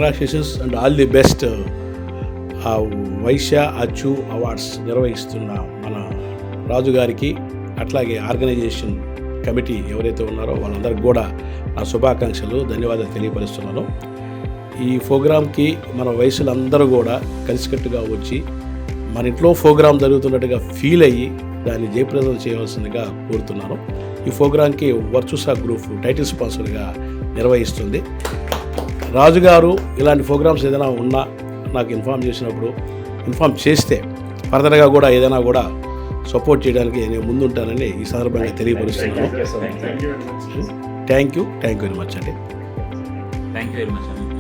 Congratulations and all the best. వైశ్య అచ్చు awards నిర్వహిస్తున్న మన రాజు గారికి, అట్లాగే ఆర్గనైజేషన్ కమిటీ ఎవరైతే ఉన్నారో వాళ్ళందరికీ కూడా నా శుభాకాంక్షలు, ధన్యవాదాలు తెలియపరుస్తున్నాను. ఈ ప్రోగ్రాంకి మన వయసులందరూ కూడా కలిసికట్టుగా వచ్చి మన ఇంట్లో ప్రోగ్రాం జరుగుతున్నట్టుగా ఫీల్ అయ్యి దాన్ని జయప్రదం చేయవలసిందిగా కోరుతున్నాను. ఈ ప్రోగ్రాంకి వర్చుసా గ్రూప్ టైటిల్ స్పాన్సర్గా నిర్వహిస్తుంది. రాజుగారు ఇలాంటి ప్రోగ్రామ్స్ ఏదైనా ఉన్నా నాకు ఇన్ఫామ్ చేస్తే ఫర్దర్గా కూడా ఏదైనా కూడా సపోర్ట్ చేయడానికి నేను ముందుంటానని ఈ సందర్భంగా తెలియపరుస్తున్నాను. థ్యాంక్ యూ వెరీ మచ్ అండి. థ్యాంక్ యూ వెరీ మచ్ అండి.